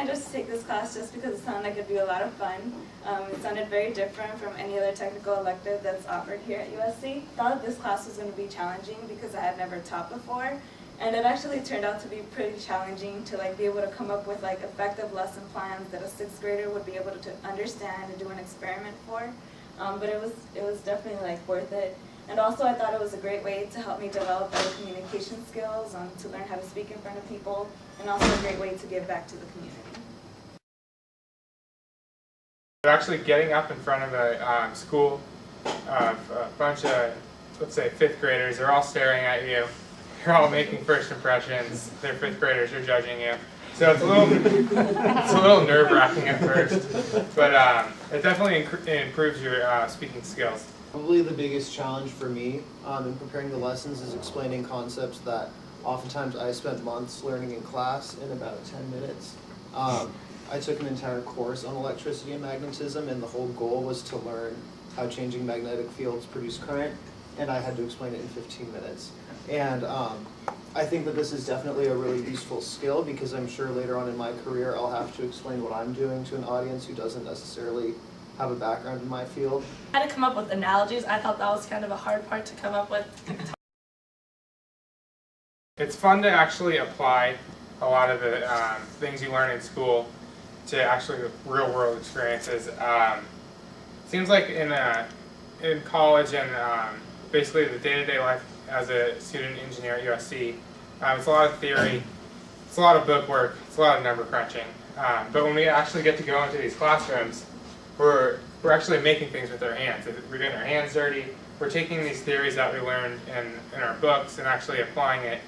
I chose to take this class just because it sounded like it'd be a lot of fun. It sounded very different from any other technical elective that's offered here at USC. I thought this class was going to be challenging because I had never taught before, and it actually turned out to be pretty challenging to be able to come up with effective lesson plans that a 6th grader would be able to understand and do an experiment for. But it was definitely worth it. And also I thought it was a great way to help me develop better communication skills, to learn how to speak in front of people, and also a great way to give back to the community. Actually getting up in front of a school of a bunch of, let's say, 5th graders, they're all staring at you, you're all making first impressions, they're 5th graders, they're judging you. So it's a little nerve-wracking at first, but it definitely improves your speaking skills. Probably the biggest challenge for me in preparing the lessons is explaining concepts that oftentimes I spent months learning in class in about 10 minutes. I took an entire course on electricity and magnetism, and the whole goal was to learn how changing magnetic fields produce current, and I had to explain it in 15 minutes. And I think that this is definitely a really useful skill, because I'm sure later on in my career I'll have to explain what I'm doing to an audience who doesn't necessarily have a background in my field. I had to come up with analogies. I thought that was kind of a hard part to come up with. It's fun to actually apply a lot of the things you learn in school to actually real-world experiences. Seems like in college and basically the day-to-day life as a student engineer at USC, it's a lot of theory, it's a lot of book work, it's a lot of number crunching. But when we actually get to go into these classrooms, we're actually making things with our hands. We're getting our hands dirty. We're taking these theories that we learned in our books and actually applying it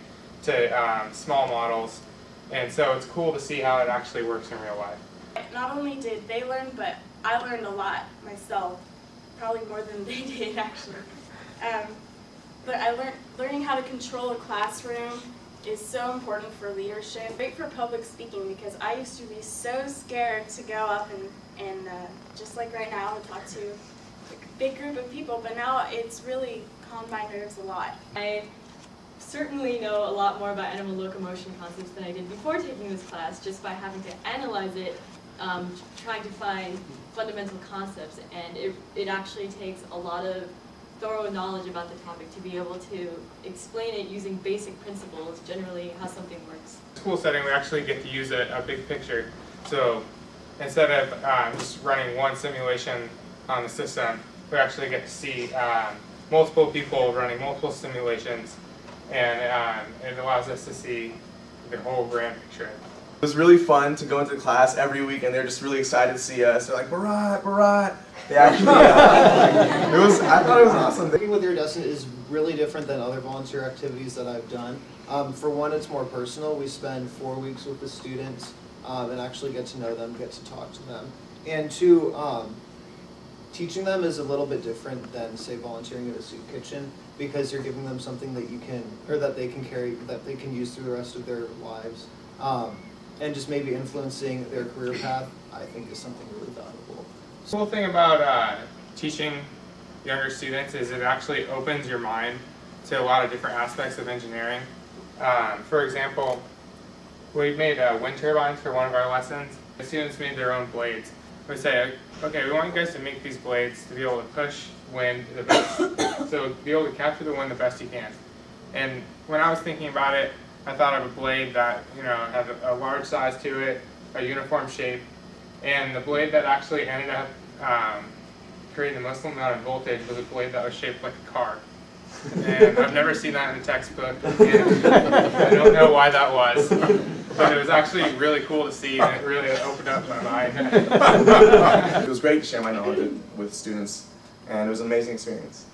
to small models. And so it's cool to see how it actually works in real life. Not only did they learn, but I learned a lot myself, probably more than they did actually. But learning how to control a classroom is so important for leadership. Great for public speaking, because I used to be so scared to go up and just like right now, talk to a big group of people, but now it's really calmed my nerves a lot. I certainly know a lot more about animal locomotion concepts than I did before taking this class, just by having to analyze it, trying to find fundamental concepts, and it actually takes a lot of thorough knowledge about the topic to be able to explain it using basic principles, generally how something works. In a school setting, we actually get to use a big picture. So instead of just running one simulation on the system, we actually get to see multiple people running multiple simulations, and it allows us to see the whole grand picture. It was really fun to go into class every week, and they're just really excited to see us. They're like, Barat, Barat. They actually, I thought it was awesome. Working with Iridescent is really different than other volunteer activities that I've done. For one, it's more personal. We spend 4 weeks with the students and actually get to know them, get to talk to them. And two, teaching them is a little bit different than, say, volunteering at a soup kitchen, because you're giving them something that you can, or that they can carry, that they can use through the rest of their lives. And just maybe influencing their career path, I think, is something really valuable. The cool thing about teaching younger students is it actually opens your mind to a lot of different aspects of engineering. For example, we made wind turbines for one of our lessons. The students made their own blades. We say, okay, we want you guys to make these blades to be able to push wind the best, so be able to capture the wind the best you can. And when I was thinking about it, I thought of a blade that had a large size to it, a uniform shape, and the blade that actually ended up creating the most amount of voltage was a blade that was shaped like a car. And I've never seen that in a textbook, and I don't know why that was, but it was actually really cool to see, and it really opened up my mind. It was great to share my knowledge with students, and it was an amazing experience.